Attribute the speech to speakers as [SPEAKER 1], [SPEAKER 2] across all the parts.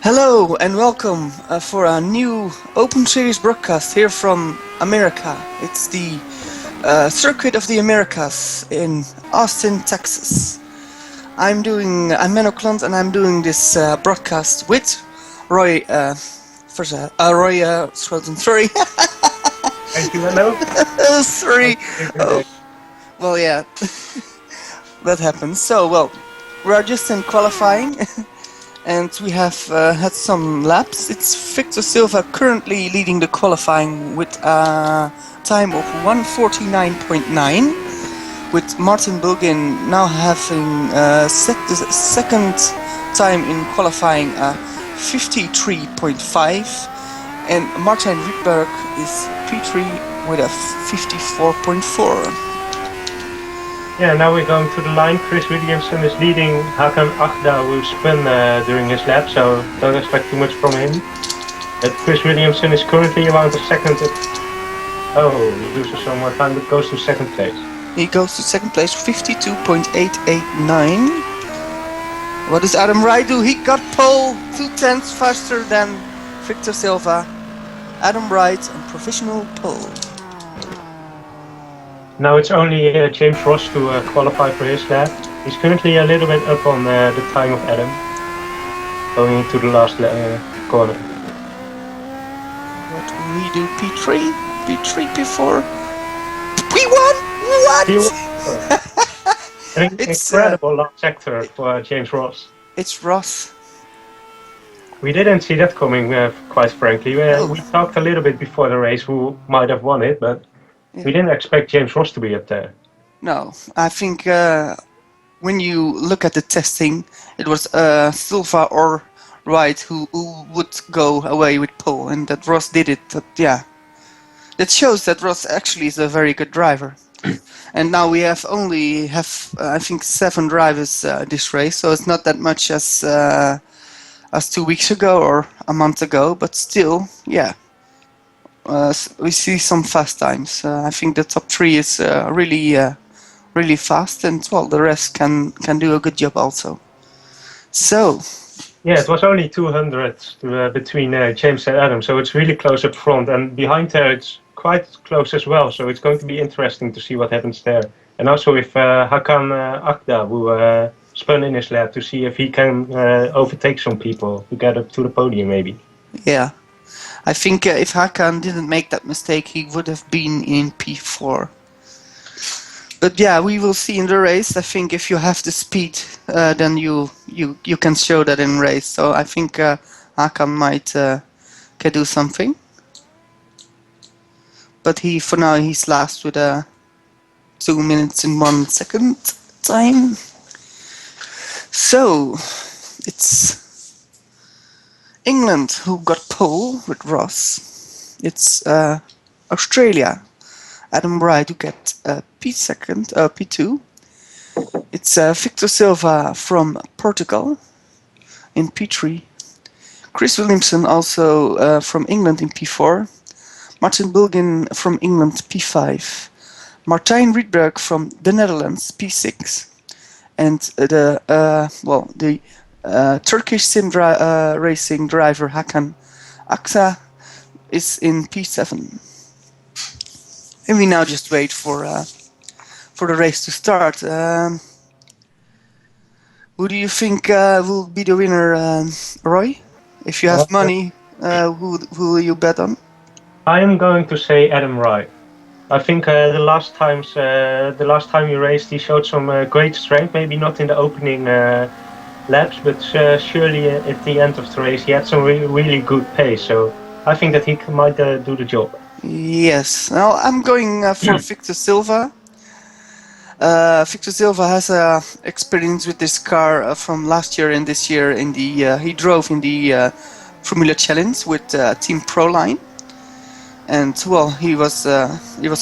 [SPEAKER 1] Hello and welcome for a new Open Series broadcast here from America. It's the Circuit of the Americas in Austin, Texas. I'm Menno Klont and I'm doing this broadcast with Roy. Roy Schroten. Sorry.
[SPEAKER 2] Thank you, Menno.
[SPEAKER 1] Sorry. Oh, well, yeah, that happens. So, well, we are just in qualifying. And we have had some laps. It's Victor Silva currently leading the qualifying with a time of 1:49.9, with Martin Bulgin now having the second time in qualifying 53.5, and Martin Rydberg is P3 with a 54.4.
[SPEAKER 2] Yeah, now we're going to the line. Chris Williamson is leading Hakan Agda, who spun during his lap, so don't expect too much from him. But Chris Williamson is currently around a second. Oh, he loses some more time, but goes to second place.
[SPEAKER 1] He goes to second place, 52.889. What does Adam Wright do? He got pole 2/10 faster than Victor Silva. Adam Wright on provisional pole.
[SPEAKER 2] Now it's only James Ross to qualify for his lap. He's currently a little bit up on the time of Adam, going into the last corner.
[SPEAKER 1] What will he do? P3? P3, P4? P1? What?
[SPEAKER 2] An incredible last sector for James Ross.
[SPEAKER 1] It's Ross.
[SPEAKER 2] We didn't see that coming, quite frankly. We talked a little bit before the race who might have won it, but we didn't expect James Ross to be up there.
[SPEAKER 1] No, I think when you look at the testing, it was Silva or Wright who would go away with pole, and that Ross did it. But yeah, that shows that Ross actually is a very good driver. And now we only have I think 7 drivers this race, so it's not that much as 2 weeks ago or a month ago, but still, yeah. We see some fast times. I think the top 3 is really fast, and well, the rest can do a good job also. So,
[SPEAKER 2] yeah, it was only 200 between James and Adam, so it's really close up front, and behind there it's quite close as well. So it's going to be interesting to see what happens there, and also with Hakan Agda, who spun in his lap, to see if he can overtake some people to get up to the podium, maybe.
[SPEAKER 1] Yeah. I think if Hakan didn't make that mistake, he would have been in P4. But yeah, we will see in the race. I think if you have the speed, then you can show that in race. So I think Hakan might can do something. But for now he's last with a 2 minutes and 1 second time. So it's England who got pole with Ross. It's Australia, Adam Wright who get P2. It's Victor Silva from Portugal in P3. Chris Williamson also from England in P4. Martin Bulgin from England P5. Martijn Rydberg from the Netherlands P6. And the Turkish sim racing driver Hakan Agda is in P7. And we now just wait for the race to start. Who do you think will be the winner, Roy? If you have money, who will you bet on?
[SPEAKER 2] I am going to say Adam Wright. I think the last time he raced, he showed some great strength. Maybe not in the opening laps, but surely at the end of the race, he had some really good pace. So I think that he might do the job.
[SPEAKER 1] Yes. Now I'm going for Victor Silva. Victor Silva has experience with this car from last year and this year. He drove in the Formula Challenge with Team Proline. And well, he was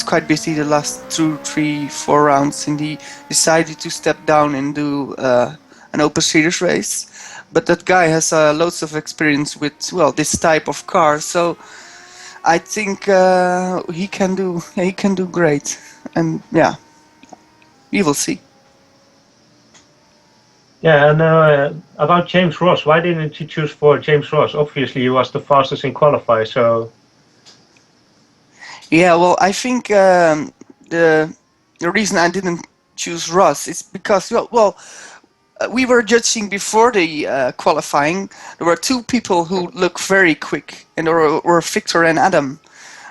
[SPEAKER 1] quite busy the last 2, 3, 4 rounds, and he decided to step down and do an Open Series race. But that guy has loads of experience with this type of car, so I think he can do great. And yeah, we will see.
[SPEAKER 2] Yeah, and about James Ross, why didn't you choose for James Ross? Obviously, he was the fastest in qualify, so
[SPEAKER 1] Yeah, well, I think the reason I didn't choose Ross is because we were judging before the qualifying. There were two people who look very quick, and there were Victor and Adam.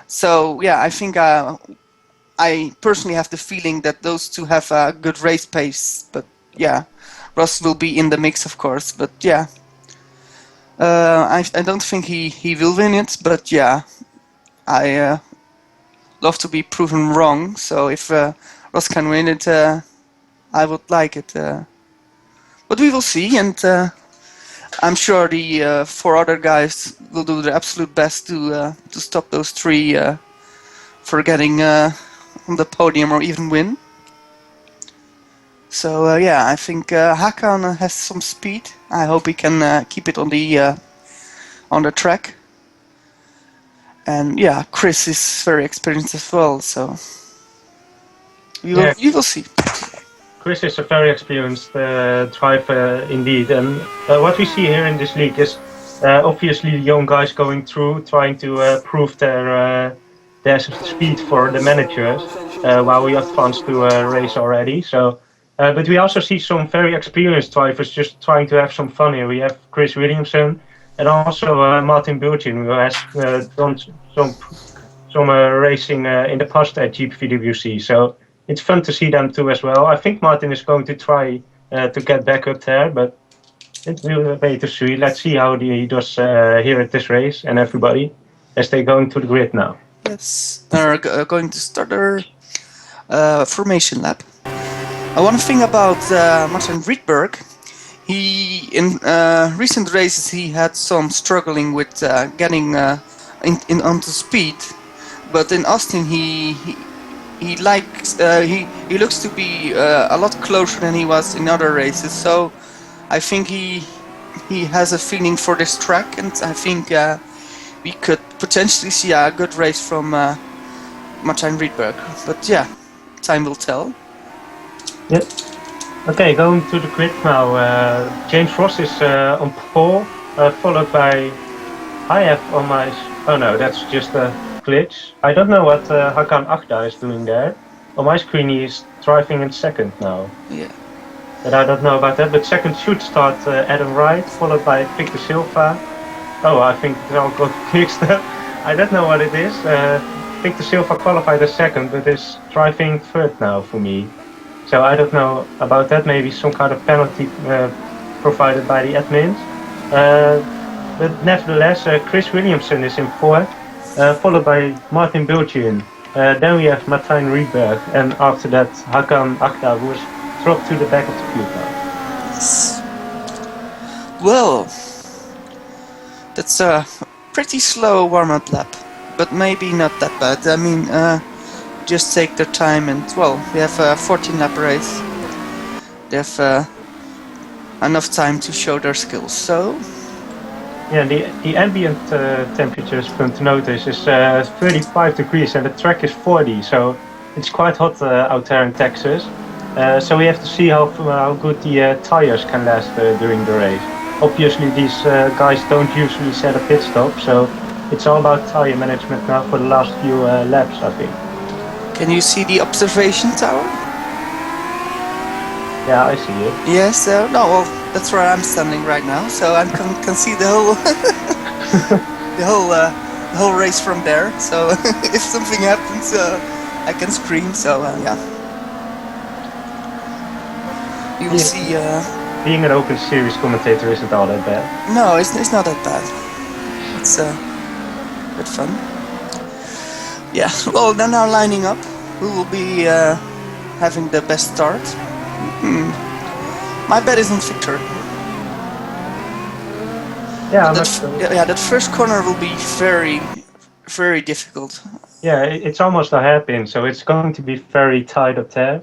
[SPEAKER 1] So yeah, I think I personally have the feeling that those two have a good race pace. But yeah, Ross will be in the mix, of course. But yeah, I don't think he will win it. But yeah, I love to be proven wrong. So if Ross can win it, I would like it. But we will see, and I'm sure the four other guys will do their absolute best to stop those three for getting on the podium or even win. So yeah, I think Hakan has some speed. I hope he can keep it on the track. And yeah, Chris is very experienced as well. So we will see.
[SPEAKER 2] Chris is a very experienced driver indeed. And what we see here in this league is obviously young guys going through, trying to prove their speed for the managers while we advance to a race already. So, but we also see some very experienced drivers just trying to have some fun here. We have Chris Williamson and also Martin Bulchin, who has done some racing in the past at GPVWC. So it's fun to see them too as well. I think Martin is going to try to get back up there, but it will wait to see. Let's see how he does here at this race and everybody as they're going to the grid now.
[SPEAKER 1] Yes, they're going to start their formation lap. One thing about Martin Rydberg, he in recent races he had some struggling with getting onto speed, but in Austin he looks to be a lot closer than he was in other races. So I think he has a feeling for this track, and I think we could potentially see a good race from Martin Rydberg. But yeah, time will tell.
[SPEAKER 2] Yep. Okay, going to the grid now. James Ross is on pole, followed by I have on my. Oh no, that's just a glitch. I don't know what Hakan Akda is doing there. On my screen, he's driving in second now.
[SPEAKER 1] Yeah.
[SPEAKER 2] But I don't know about that. But second should start Adam Wright, followed by Victor Silva. Oh, I think it all got mixed up. I don't know what it is. Victor Silva qualified as second, but is driving third now for me. So I don't know about that. Maybe some kind of penalty provided by the admins. But nevertheless, Chris Williamson is in fourth, followed by Martin Bulchin. Then we have Martijn Rydberg, and after that Hakan Akda, who was dropped to the back of the field now.
[SPEAKER 1] Yes. Well, that's a pretty slow warm-up lap, but maybe not that bad. I mean, just take their time, and well, we have a 14-lap race. They have enough time to show their skills. So
[SPEAKER 2] yeah, the ambient temperature, as fun to notice, is 35 degrees and the track is 40, so it's quite hot out there in Texas. So we have to see how good the tires can last during the race. Obviously, these guys don't usually set a pit stop, so it's all about tire management now for the last few laps, I think.
[SPEAKER 1] can you see the observation tower?
[SPEAKER 2] Yeah, I see it.
[SPEAKER 1] Yes. No. Well, that's where I'm standing right now, so I can see the whole the whole race from there. So if something happens, I can scream. So yeah, you will see.
[SPEAKER 2] Being an Open Series commentator isn't all that bad.
[SPEAKER 1] No, it's not that bad. It's good fun. Yeah. Well, they're now lining up. Who will be having the best start? My bet is on Victor.
[SPEAKER 2] Yeah,
[SPEAKER 1] that first corner will be very, very difficult.
[SPEAKER 2] Yeah, it's almost a hairpin, so it's going to be very tight up there.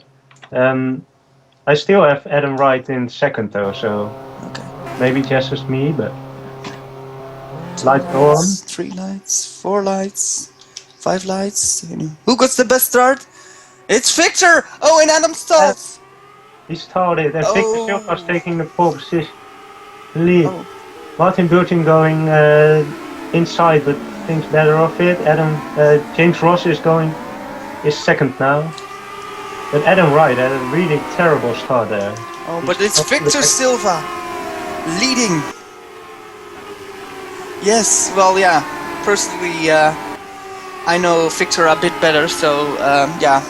[SPEAKER 2] I still have Adam Wright in second though, so
[SPEAKER 1] Okay.
[SPEAKER 2] maybe just me, but light go on.
[SPEAKER 1] 3 lights, 4 lights, 5 lights. Who got the best start? It's Victor! Oh, and Adam stalls!
[SPEAKER 2] He stalled it, and Victor Silva's
[SPEAKER 1] Oh,
[SPEAKER 2] taking the pole position lead.
[SPEAKER 1] oh,
[SPEAKER 2] Martin Burton going inside, but thinks better of it. James Ross is second now. But Adam Wright had a really terrible start there.
[SPEAKER 1] oh! But it's Victor Silva leading. Yes, well, yeah. Personally, I know Victor a bit better, so yeah,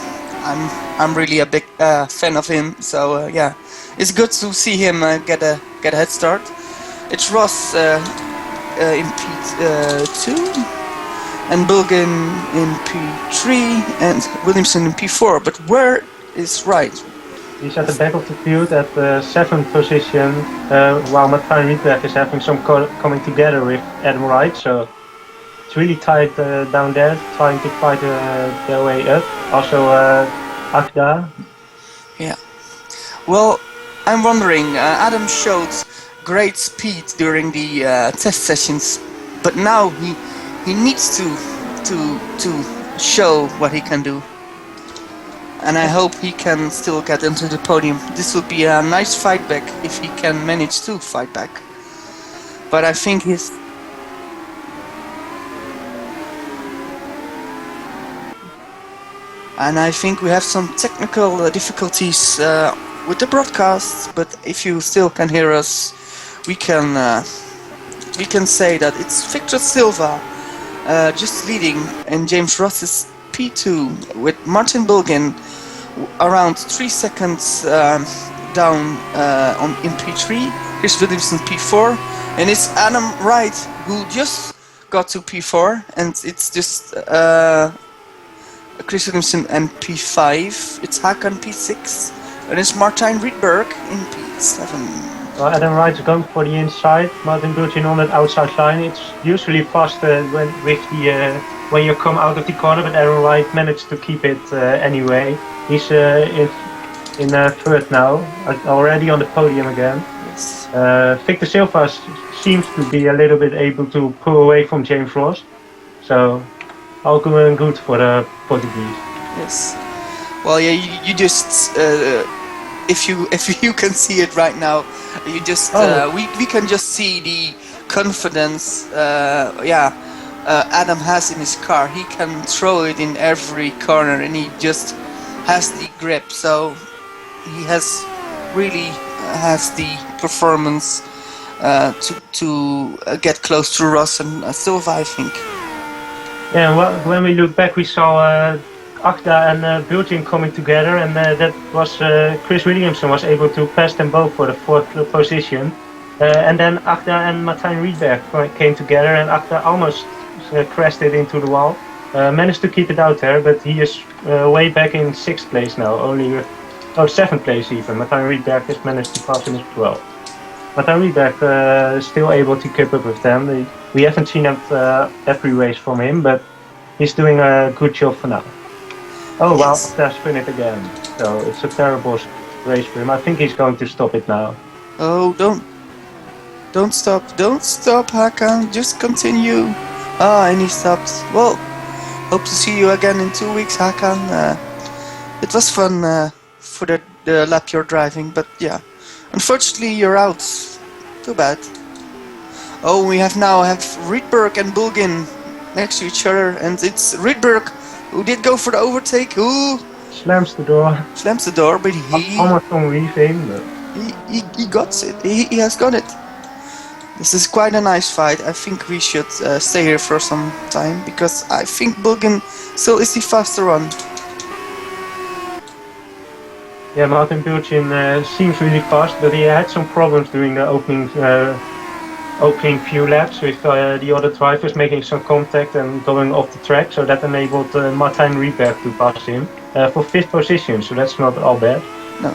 [SPEAKER 1] I'm really a big fan of him. So yeah, it's good to see him get a head start. It's Ross in P2 and Bulgan in P3 and Williamson in P4. But where is Wright?
[SPEAKER 2] He's at the back of the field at the 7th position, while Martijn Rietberg is having some coming together with Adam Wright. So it's really tight down there, trying to fight their way up. Also, Agda.
[SPEAKER 1] Yeah. Well, I'm wondering. Adam showed great speed during the test sessions, but now he needs to show what he can do. And I hope he can still get into the podium. This would be a nice fight back if he can manage to fight back. But I think he's... And I think we have some technical difficulties with the broadcast, but if you still can hear us, we can say that it's Victor Silva just leading, and James Ross is P2 with Martin Bulgin around 3 seconds down in P3. Chris Williamson P4, and it's Adam Wright who just got to P4, and it's just Chris Williamson and P5. It's Hakan P6, and it's Martijn Rietberg in P7.
[SPEAKER 2] Well, Adam Wright's going for the inside. Martin Burton on that outside line. It's usually faster when you come out of the corner, but Adam Wright managed to keep it anyway. He's in third now, already on the podium again.
[SPEAKER 1] Yes.
[SPEAKER 2] Victor Silva seems to be a little bit able to pull away from James Ross, so all going good for the Portuguese.
[SPEAKER 1] Yes. Well, yeah, you just if you can see it right now, you just we can just see the confidence. Adam has in his car. He can throw it in every corner, and he just has the grip. So he really has the performance to get close to Ross and Silva, I think.
[SPEAKER 2] Yeah, well, when we look back, we saw Agda and Burton coming together, and that was Chris Williamson was able to pass them both for the 4th position. And then Agda and Martijn Rietberg came together, and Agda almost crashed it into the wall. Managed to keep it out there, but he is way back in 6th place now, 7th place even. Martijn Rietberg has managed to pass him as well. Martijn Rietberg is still able to keep up with them. We haven't seen every race from him, but he's doing a good job for now. Oh wow, they spin it again. So it's a terrible race for him. I think he's going to stop it now.
[SPEAKER 1] Oh, don't stop, Hakan. Just continue. And he stopped. Well, hope to see you again in 2 weeks, Hakan. It was fun for the lap you're driving, but yeah, unfortunately you're out. Too bad. Oh, we have Rietberg and Bulgin next to each other, and it's Rietberg who did go for the overtake. Who
[SPEAKER 2] slams the door,
[SPEAKER 1] but he
[SPEAKER 2] almost on leaving, but
[SPEAKER 1] he got it. He has got it. This is quite a nice fight. I think we should stay here for some time, because I think Bulgin still is the faster one.
[SPEAKER 2] Yeah, Martin Burton seems really fast, but he had some problems during the opening few laps with the other drivers making some contact and going off the track, so that enabled Martijn Rietberg to pass him for 5th position, so that's not all bad.
[SPEAKER 1] No.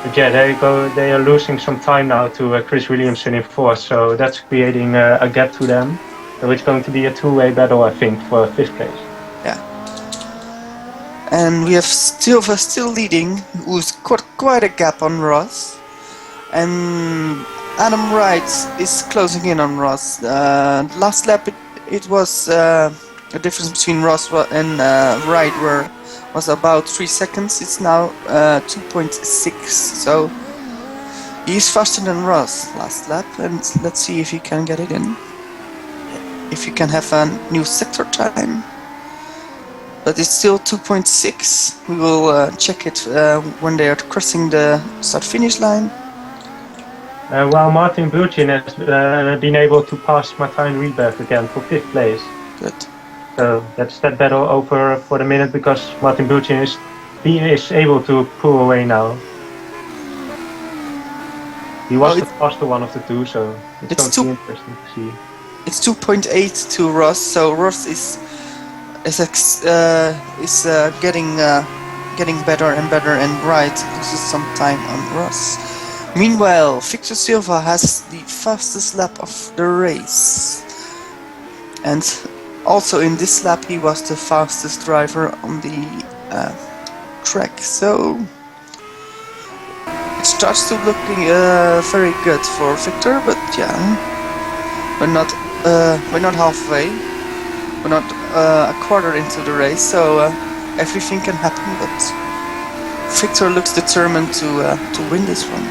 [SPEAKER 2] But yeah, they are losing some time now to Chris Williamson in 4th, so that's creating a gap to them. So it's going to be a two-way battle, I think, for 5th place.
[SPEAKER 1] Yeah. And we have Silva still leading, who's got quite a gap on Ross. And Adam Wright is closing in on Ross. Last lap it was a difference between Ross and Wright were was about 3 seconds. It's now 2.6. So he's faster than Ross last lap, and let's see if he can get it in. If he can have a new sector time. But it's still 2.6. We will check it when they are crossing the start-finish line.
[SPEAKER 2] While Martin Bulcin has been able to pass Martijn Rieberg again for 5th place.
[SPEAKER 1] Good.
[SPEAKER 2] So that's that battle over for the minute, because Martin Bulcin is able to pull away now. He was the faster one of the two, so it's going to be interesting to see.
[SPEAKER 1] It's 2.8 to Ross, so Ross is getting better and better, and Wright loses some time on Ross. Meanwhile, Victor Silva has the fastest lap of the race, and also in this lap he was the fastest driver on the track. So it starts to looking very good for Victor, but yeah, we're not halfway. We're not a quarter into the race, so everything can happen. But Victor looks determined to win this one.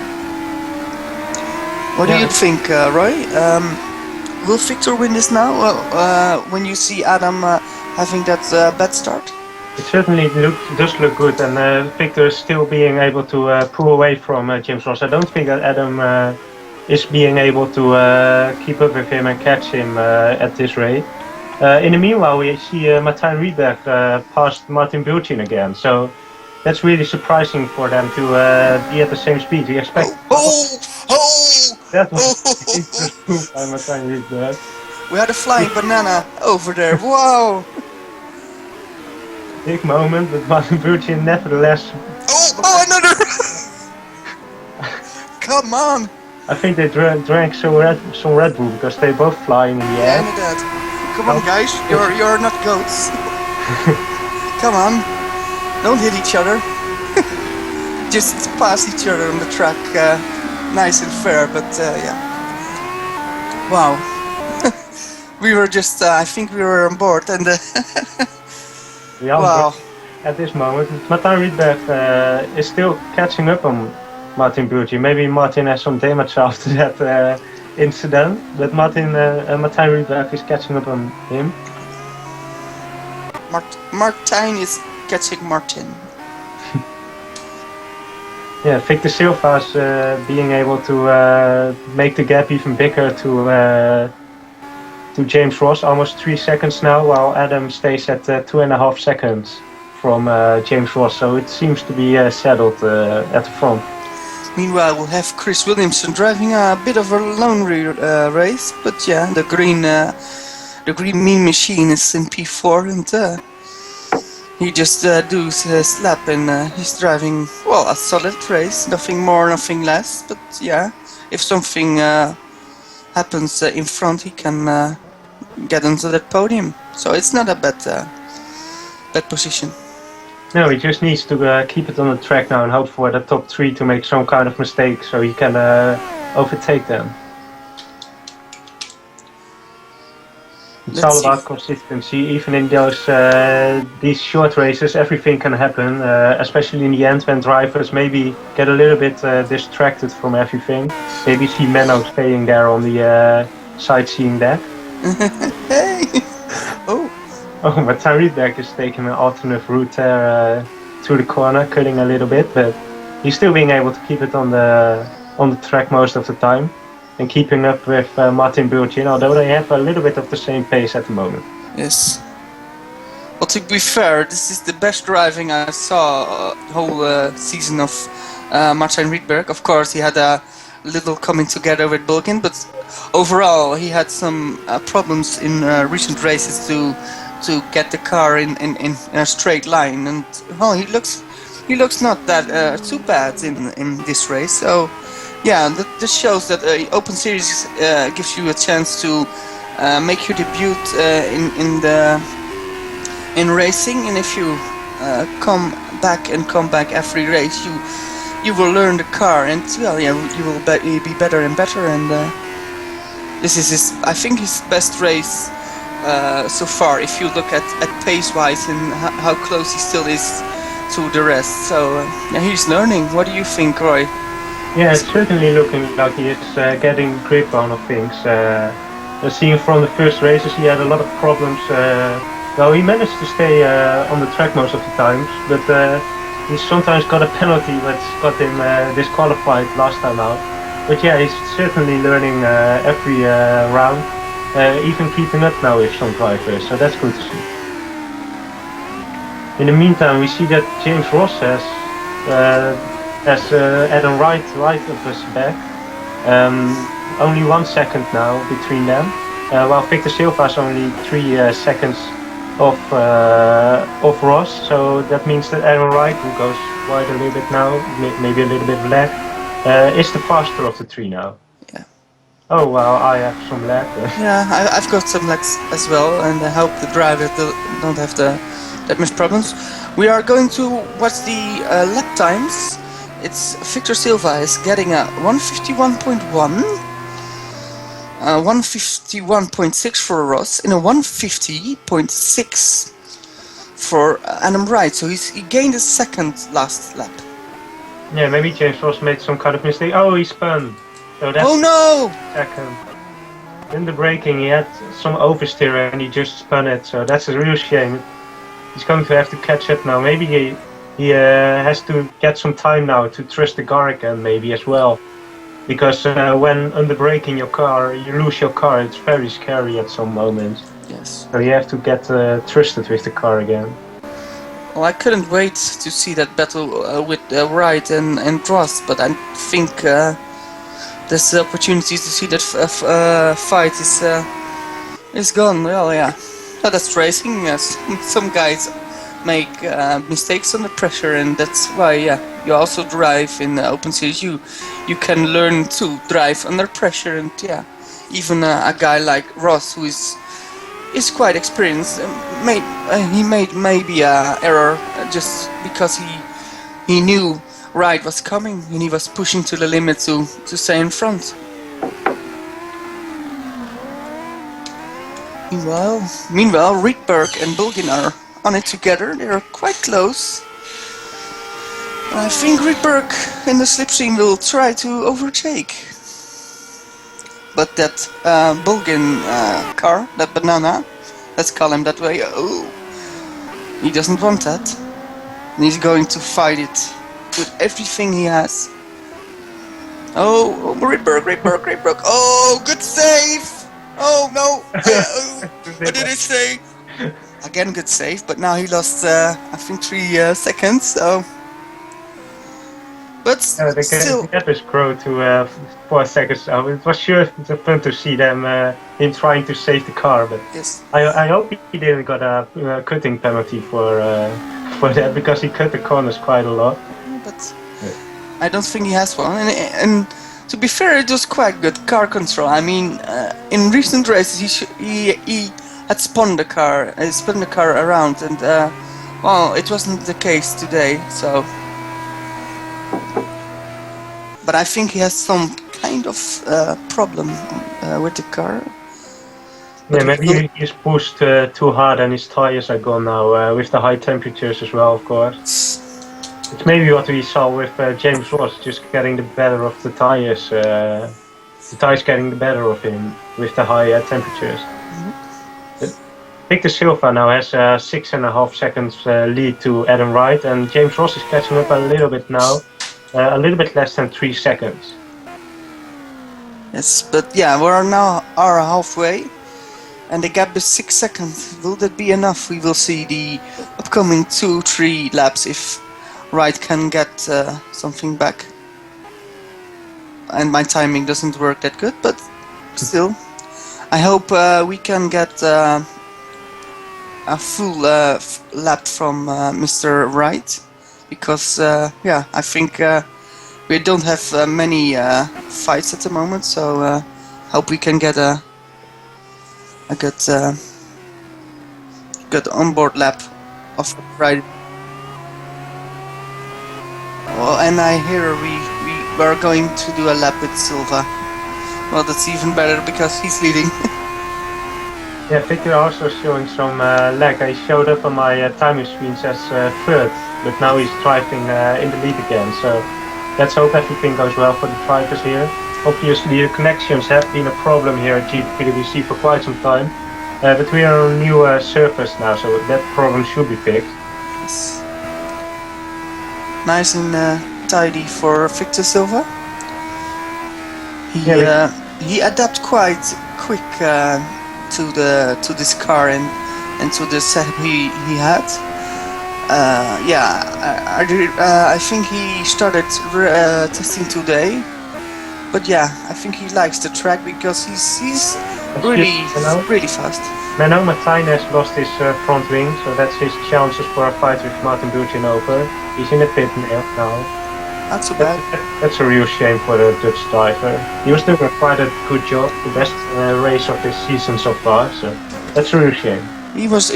[SPEAKER 1] What do you think, Roy? Will Victor win this now? Well, when you see Adam having that bad start?
[SPEAKER 2] It certainly does look good, and Victor is still being able to pull away from James Ross. I don't think that Adam is being able to keep up with him and catch him at this rate. In the meanwhile, we see Martijn Rieberg past Martin Bulcin again, so that's really surprising for them to be at the same speed. We expect. That was interesting by Martijn Rieberg.
[SPEAKER 1] We had a flying banana over there. Whoa!
[SPEAKER 2] Big moment, but Martin Bulcin nevertheless.
[SPEAKER 1] Oh, another! Come on!
[SPEAKER 2] I think they drank some Red Bull, because they both flying in the air.
[SPEAKER 1] Yeah, that. Come on, guys, you're not goats. Come on, don't hit each other. Just pass each other on the track, nice and fair. But yeah, wow. We were just, I think we were on board, and
[SPEAKER 2] yeah,
[SPEAKER 1] wow.
[SPEAKER 2] At this moment, Martijn Rieberg is still catching up on Martin Bulcin. Maybe Martin has some damage after that incident, but Martijn Rieberg is catching up on him.
[SPEAKER 1] Martijn is catching Martin.
[SPEAKER 2] Yeah, Victor Silva's being able to make the gap even bigger to James Ross, almost 3 seconds now, while Adam stays at 2.5 seconds from James Ross, so it seems to be settled at the front.
[SPEAKER 1] Meanwhile, we'll have Chris Williamson driving a bit of a lonely race, but yeah, the green mean machine is in P4, and he just does his lap, and he's driving, well, a solid race, nothing more, nothing less. But yeah, if something happens in front, he can get onto that podium. So it's not a bad position.
[SPEAKER 2] No, he just needs to keep it on the track now and hope for the top 3 to make some kind of mistake so he can overtake them. It's all about consistency. Even in these short races, everything can happen, especially in the end when drivers maybe get a little bit distracted from everything. Maybe see Menno staying there on the sightseeing deck.
[SPEAKER 1] Hey!
[SPEAKER 2] Oh, Martijn Rieberg is taking an alternate route there through the corner, cutting a little bit, but he's still being able to keep it on the track most of the time, and keeping up with Martin Bulcin, although they have a little bit of the same pace at the moment.
[SPEAKER 1] Yes. Well, to be fair, this is the best driving I saw the whole season of Martijn Rieberg. Of course, he had a little coming together with Bulcin, but overall he had some problems in recent races to get the car in a straight line, and well, he looks not that too bad in this race. So yeah, this shows that Open Series gives you a chance to make your debut in racing, and if you come back every race, you will learn the car, and well, yeah, you will be better and better. And this is I think his best race so far, if you look at pace-wise and how close he still is to the rest. So yeah, he's learning. What do you think, Roy?
[SPEAKER 2] Yeah, it's certainly looking like he is getting grip on things. Seeing from the first races, he had a lot of problems. Well, he managed to stay on the track most of the times, but he sometimes got a penalty which got him disqualified last time out. But yeah, he's certainly learning every round, even keeping up now with some drivers, so that's good to see. In the meantime, we see that James Ross has Adam Wright of his back. Only 1 second now between them, while Victor Silva is only 3 seconds off Ross. So that means that Adam Wright, who goes wide a little bit now, maybe a little bit lag, is the faster of the three now.
[SPEAKER 1] Yeah.
[SPEAKER 2] Oh well, I have some lag.
[SPEAKER 1] Yeah, I've got some lags as well, and I hope the drivers don't have that much problems. We are going to watch the lap times. It's Victor Silva is getting a 151.1, 151.6 for Ross, and a 150.6 for Adam Wright. So he gained a second last lap.
[SPEAKER 2] Yeah, maybe James Ross made some kind of mistake. Oh, he spun. So that's
[SPEAKER 1] Oh no!
[SPEAKER 2] Second. In the braking, he had some oversteer and he just spun it. So that's a real shame. He's going to have to catch up now. Maybe he has to get some time now to trust the car again, maybe as well. Because when under braking your car, you lose your car. It's very scary at some moments.
[SPEAKER 1] Yes.
[SPEAKER 2] So you have to get trusted with the car again.
[SPEAKER 1] Well, I couldn't wait to see that battle with Wright and Ross, but I think there's opportunities to see that fight is gone. Well, yeah. Oh, that's racing. Yes, some guys make mistakes under pressure, and that's why you also drive in the Open Series. You can learn to drive under pressure, and yeah, even a guy like Ross, who is quite experienced, he made maybe a error just because he knew Wright was coming and he was pushing to the limit to stay in front. Meanwhile, Rydberg and Bulgin are on it together. They are quite close. I think Rydberg in the slipstream will try to overtake. But that Bulgin car, that banana, let's call him that way, oh, he doesn't want that. And he's going to fight it with everything he has. Oh, Rydberg. Oh, good save! Oh no! What did I say? Again, good save, but now he lost, I think, 3 seconds. So, but still,
[SPEAKER 2] the gap is grown to 4 seconds. So it was sure fun to see them him trying to save the car, but
[SPEAKER 1] yes.
[SPEAKER 2] I hope he didn't got a cutting penalty for that, because he cut the corners quite a lot.
[SPEAKER 1] But I don't think he has one, and to be fair, it was quite good car control. I mean, in recent races, he had spun the car around, and well, it wasn't the case today. So, but I think he has some kind of problem with the car.
[SPEAKER 2] Yeah, maybe he's pushed too hard, and his tires are gone now with the high temperatures as well, of course. It's maybe what we saw with James Ross, just getting the better of the tires. The tires getting the better of him with the high temperatures. Mm-hmm. Victor Silva now has 6.5 seconds lead to Adam Wright, and James Ross is catching up a little bit now, a little bit less than 3 seconds.
[SPEAKER 1] Yes, but yeah, we are now halfway, and the gap is 6 seconds. Will that be enough? We will see the upcoming 2-3 laps if Wright can get something back. And my timing doesn't work that good, but still, I hope we can get a full lap from Mr. Wright, because yeah, I think we don't have many fights at the moment, so hope we can get a good onboard lap of Wright. Well, and I hear we are going to do a lap with Silva. Well, that's even better because he's leading.
[SPEAKER 2] Yeah, Victor also showing some lag. I showed up on my timing screens as third but now he's driving in the lead again. So let's hope everything goes well for the drivers here. Obviously, the connections have been a problem here at GPVWC for quite some time, but we are on a new surface now, so that problem should be fixed.
[SPEAKER 1] Yes. Nice and tidy for Victor Silva. He adapted quite quick to this car and to the setup he had. I think he started testing today, but yeah, I think he likes the track because he's really fast.
[SPEAKER 2] Menno Martinez lost his front wing, so that's his chances for a fight with Martin Buchin over. He's in the pit now.
[SPEAKER 1] Not so bad.
[SPEAKER 2] That's a real shame for the Dutch driver. He was doing quite a good job, the best race of his season so far, so that's a real shame.
[SPEAKER 1] He was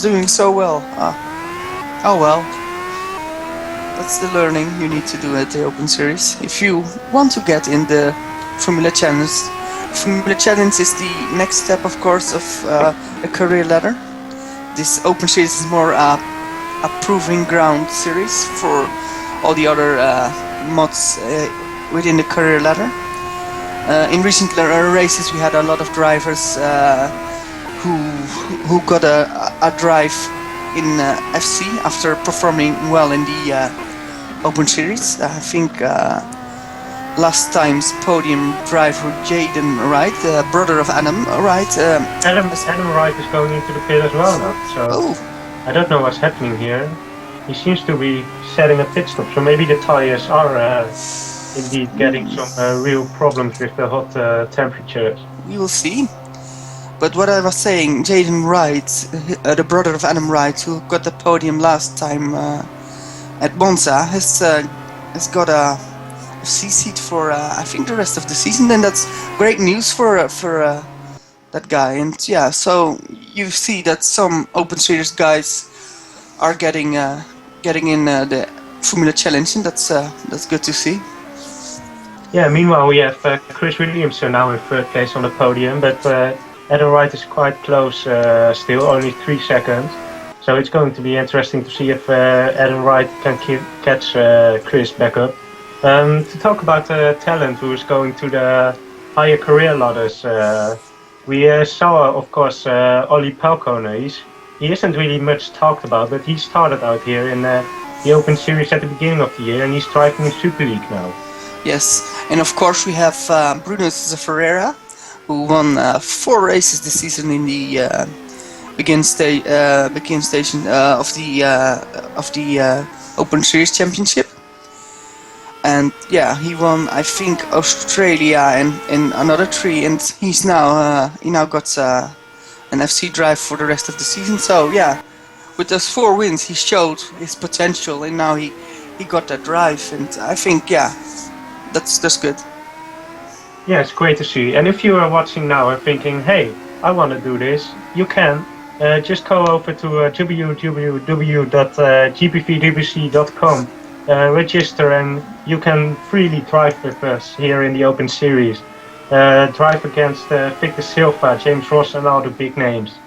[SPEAKER 1] doing so well. Oh well. That's the learning you need to do at the Open Series. If you want to get in the Formula Challenge. Formula Challenge is the next step, of course, of a career ladder. This Open Series is more a proving ground series for all the other mods within the career ladder. In recent races we had a lot of drivers who got a drive in FC after performing well in the Open Series. I think last time's podium driver Jaden Wright, brother of Adam Wright.
[SPEAKER 2] Adam Wright is going into the pit as well now, so I don't know what's happening here. He seems to be setting a pit stop, so maybe the tires are indeed getting some real problems with the hot temperatures.
[SPEAKER 1] We will see. But what I was saying, Jaden Wright, the brother of Adam Wright, who got the podium last time at Monza, has got a FC seat for I think the rest of the season. Then that's great news for that guy. And yeah, so you see that some Open Series guys are getting in the Formula Challenge, and that's good to see.
[SPEAKER 2] Yeah, meanwhile we have Chris Williamson now in third place on the podium, but Adam Wright is quite close still, only 3 seconds. So it's going to be interesting to see if Adam Wright can catch Chris back up. To talk about talent who is going to the higher career ladders, we saw, of course, Olli Palkonen. He isn't really much talked about, but he started out here in the Open Series at the beginning of the year, and he's driving in Super League now.
[SPEAKER 1] Yes, and of course we have Bruno Ferreira, who won 4 races this season in the begin station of the Open Series Championship. And yeah, he won, I think, Australia and another 3, and he now got an FC drive for the rest of the season. So yeah, with those 4 wins, he showed his potential, and now he got that drive, and I think that's good.
[SPEAKER 2] Yeah, it's great to see. And if you are watching now and thinking, hey, I want to do this, you can. Just go over to www.gpvwc.com, register, and you can freely drive with us here in the Open Series. Drive against Victor Silva, James Ross, and all the big names.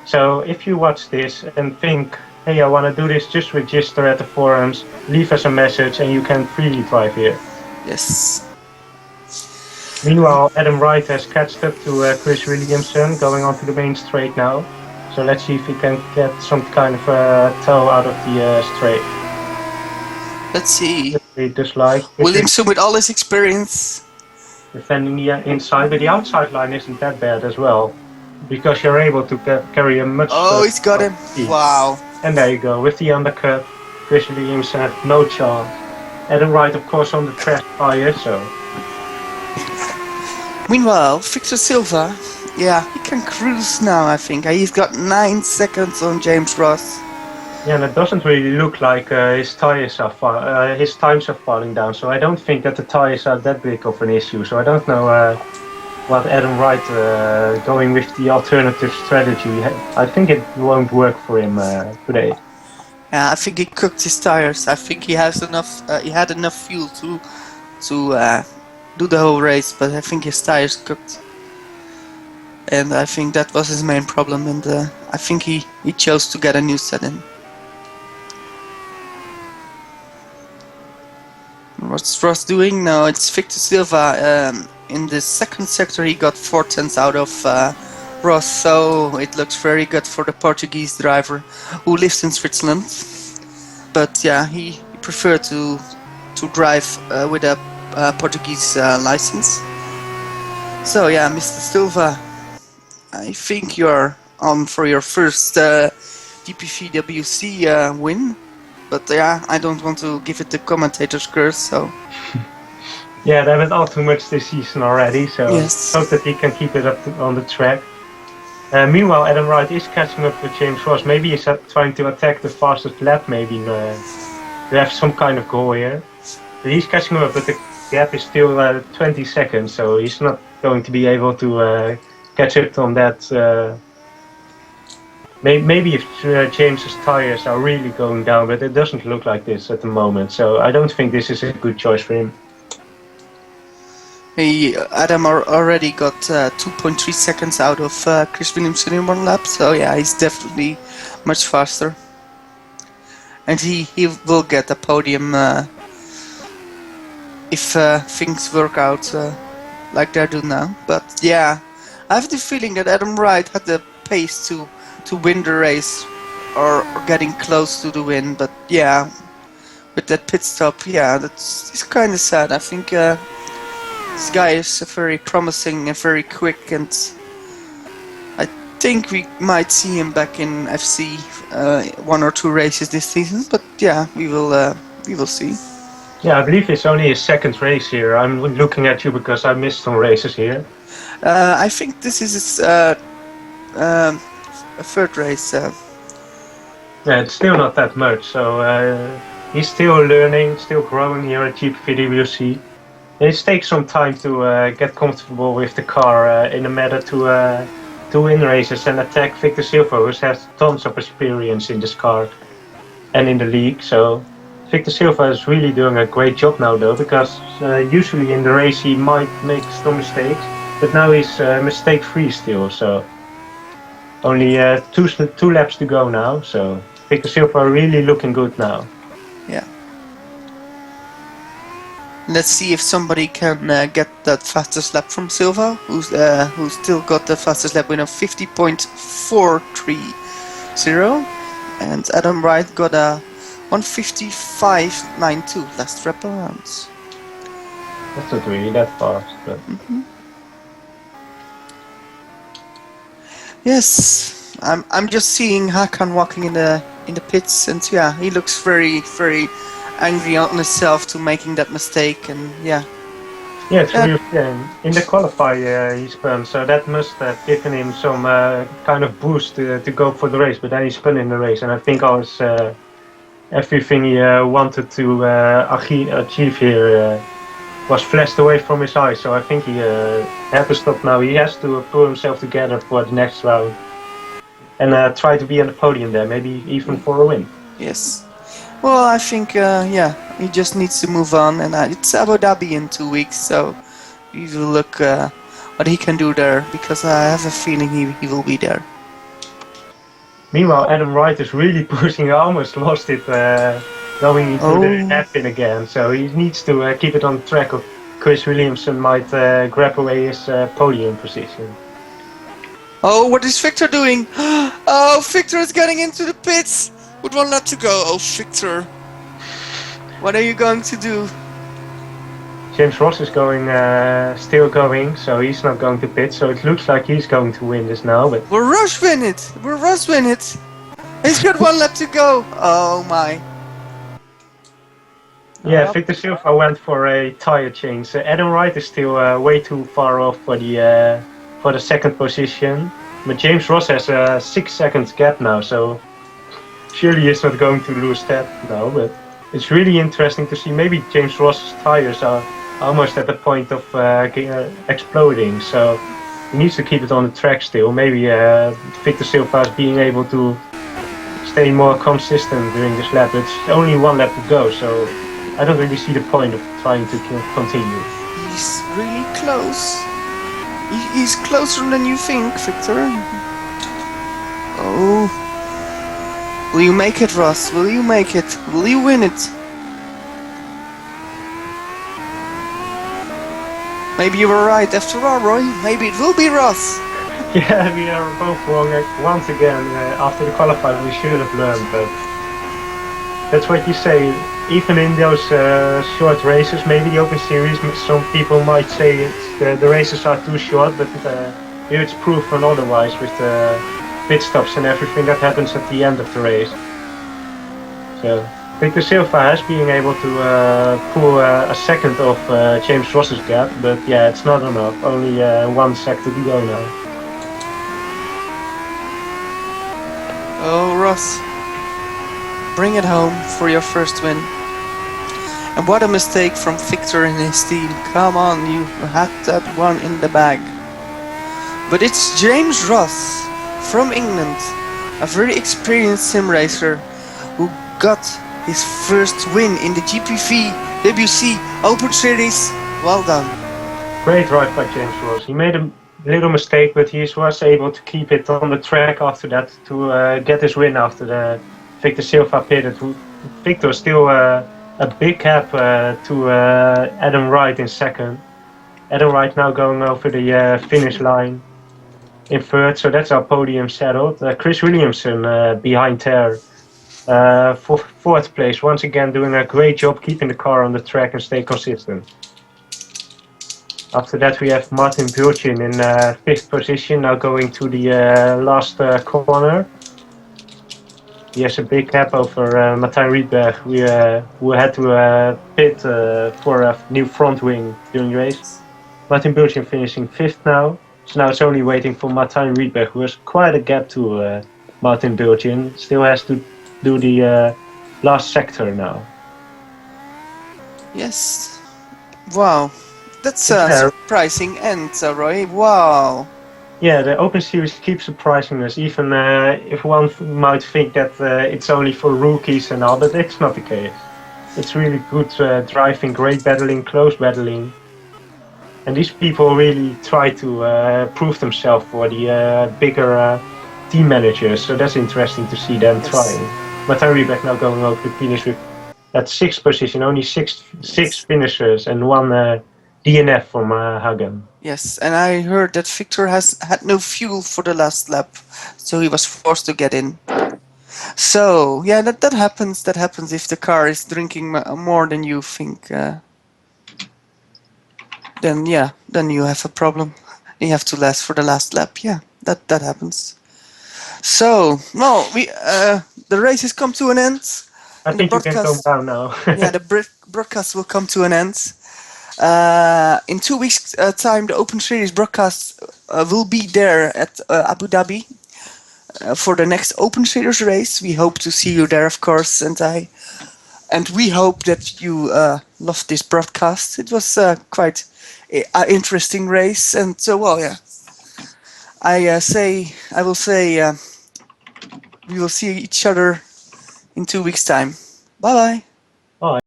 [SPEAKER 2] So if you watch this and think, hey, I want to do this, just register at the forums, leave us a message, and you can freely drive here.
[SPEAKER 1] Yes.
[SPEAKER 2] Meanwhile, Adam Wright has catched up to Chris Williamson, going on to the main straight now. So let's see if he can get some kind of toe out of the straight.
[SPEAKER 1] Let's see.
[SPEAKER 2] Just like
[SPEAKER 1] Williamson with all his experience.
[SPEAKER 2] Defending the inside, but the outside line isn't that bad as well, because you're able to carry a much...
[SPEAKER 1] Oh, he's got him.
[SPEAKER 2] Speed.
[SPEAKER 1] Wow.
[SPEAKER 2] And there you go, with the undercut, Chris Williamson had no chance. Adam Wright, of course, on the track tire, so...
[SPEAKER 1] Meanwhile, Victor Silva, yeah, he can cruise now, I think. He's got 9 seconds on James Ross.
[SPEAKER 2] Yeah, and it doesn't really look like his times are falling down, so I don't think that the tires are that big of an issue. So I don't know what Adam Wright going with the alternative strategy. I think it won't work for him today.
[SPEAKER 1] Yeah, I think he cooked his tires. I think he has enough. He had enough fuel to do the whole race, but I think his tires cooked, and I think that was his main problem. And I think he chose to get a new set in. What's Ross doing? No, it's Victor Silva. In the second sector, he got 4 tenths out of Ross, so it looks very good for the Portuguese driver who lives in Switzerland. But yeah, he preferred to drive with a Portuguese license. So yeah, Mr. Silva, I think you're on for your first GPVWC win. But yeah, I don't want to give it the commentator's curse, so...
[SPEAKER 2] Yeah, they haven't all too much this season already, so
[SPEAKER 1] yes.
[SPEAKER 2] hope that he can keep it up on the track. Meanwhile, Adam Wright is catching up with James Ross. Maybe he's trying to attack the fastest lap, maybe to have some kind of goal here. But he's catching up, but the gap is still 20 seconds, so he's not going to be able to catch up on that. Maybe if James's tires are really going down, but it doesn't look like this at the moment, so I don't think this is a good choice for him.
[SPEAKER 1] Adam already got 2.3 seconds out of Chris Williamson in one lap, so yeah, he's definitely much faster. And he will get a podium if things work out like they do now. But yeah, I have the feeling that Adam Wright had the pace to win the race or getting close to the win. But yeah, with that pit stop, yeah, it's kind of sad. I think this guy is very promising and very quick, and I think we might see him back in FC 1 or 2 races this season. But yeah, we will see.
[SPEAKER 2] Yeah, I believe it's only his second race here. I'm looking at you because I missed some races here.
[SPEAKER 1] I think this is his a third race.
[SPEAKER 2] Yeah, it's still not that much, so he's still learning, still growing here at GPVWC. It takes some time to get comfortable with the car in a matter to win races and attack Victor Silva, who has tons of experience in this car and in the league. So Victor Silva is really doing a great job now, though, because usually in the race he might make some mistakes, but now he's mistake-free still. So only two laps to go now. So Victor Silva really looking good now.
[SPEAKER 1] Yeah. Let's see if somebody can get that fastest lap from Silva, who's still got the fastest lap win of 50.430, and Adam Wright got a 155.92 last lap around.
[SPEAKER 2] That's not really that fast, but...
[SPEAKER 1] Yes, I'm just seeing Hakan walking in the pits, and yeah, he looks very angry on himself to making that mistake, and yeah.
[SPEAKER 2] Yeah, true. In the qualifier he spun, so that must have given him some kind of boost to go for the race. But then he spun in the race, and I think everything he wanted to achieve here was flashed away from his eyes. So I think he had to stop now. He has to pull himself together for the next round and try to be on the podium there, maybe even for a win.
[SPEAKER 1] Yes. Well, I think, yeah, he just needs to move on, and it's Abu Dhabi in 2 weeks, so we will look what he can do there, because I have a feeling he will be there.
[SPEAKER 2] Meanwhile, Adam Wright is really pushing. I almost lost it going into the hairpin again, so he needs to keep it on track, or Chris Williamson might grab away his podium position.
[SPEAKER 1] Oh, what is Victor doing? Oh, Victor is getting into the pits! With 1 lap to go. Oh, Victor. What are you going to do?
[SPEAKER 2] James Ross is still going, so he's not going to pit, so it looks like he's going to win this now, but...
[SPEAKER 1] Will Ross win it? Will Ross win it? He's got 1 lap to go. Oh my.
[SPEAKER 2] Yeah, Victor Silva went for a tire change. Adam Wright is still way too far off for the second position, but James Ross has a 6 seconds gap now, so surely he's not going to lose that now. But it's really interesting to see. Maybe James Ross's tires are almost at the point of exploding, so he needs to keep it on the track still. Maybe Victor Silva is being able to stay more consistent during this lap. It's only 1 lap to go, so I don't really see the point of trying to continue.
[SPEAKER 1] He's really close. He's closer than you think, Victor. Oh. Will you make it, Ross? Will you make it? Will you win it? Maybe you were right after all, Roy. Maybe it will be Ross.
[SPEAKER 2] Yeah, we are both wrong once again. After the qualifier, we should have learned, but that's what you say. Even in those short races, maybe the Open Series, some people might say the races are too short, but here it's proven otherwise with the pit stops and everything that happens at the end of the race. So Victor Silva has been able to pull a second of James Ross's gap, but yeah, it's not enough. Only 1 second to go now.
[SPEAKER 1] Oh, Ross. Bring it home for your first win. And what a mistake from Victor and his team. Come on, you had that one in the bag. But it's James Ross from England, a very experienced sim racer who got his first win in the GPVWC Open Series. Well done.
[SPEAKER 2] Great drive by James Ross. He made a little mistake, but he was able to keep it on the track after that to get his win after the Victor Silva pitted. Victor still a big gap to Adam Wright in second. Adam Wright now going over the finish line in third, so that's our podium settled. Chris Williamson behind there for fourth place, once again doing a great job keeping the car on the track and stay consistent. After that we have Martin Burchin in fifth position, now going to the last corner. He has a big gap over Martijn Rietberg, who had to pit for a new front wing during the race. Martin Burchin finishing fifth now. So now it's only waiting for Martijn Rietberg, who has quite a gap to Martin Burchin. Still has to do the last sector now.
[SPEAKER 1] Yes. Wow. That's a
[SPEAKER 2] Yeah.
[SPEAKER 1] surprising end, Roy. Wow.
[SPEAKER 2] Yeah, the Open Series keeps surprising us, even if one might think that it's only for rookies and all, but it's not the case. It's really good driving, great battling, close battling. And these people really try to prove themselves for the bigger team managers, so that's interesting to see them trying. Martijn Rietberg now going over the finish with that sixth position, only six finishers and one DNF from Hagen.
[SPEAKER 1] Yes, and I heard that Victor has had no fuel for the last lap, so he was forced to get in. So yeah, that happens. That happens if the car is drinking more than you think. Then you have a problem. You have to last for the last lap. Yeah, that happens. So no, the race has come to an end.
[SPEAKER 2] I think you can come down now.
[SPEAKER 1] Yeah, the broadcast will come to an end. In 2 weeks' time, the Open Series broadcast will be there at Abu Dhabi for the next Open Series race. We hope to see you there, of course, and we hope that you loved this broadcast. It was quite an interesting race, and so well, yeah. I will say we will see each other in 2 weeks' time. Bye bye.
[SPEAKER 2] Bye.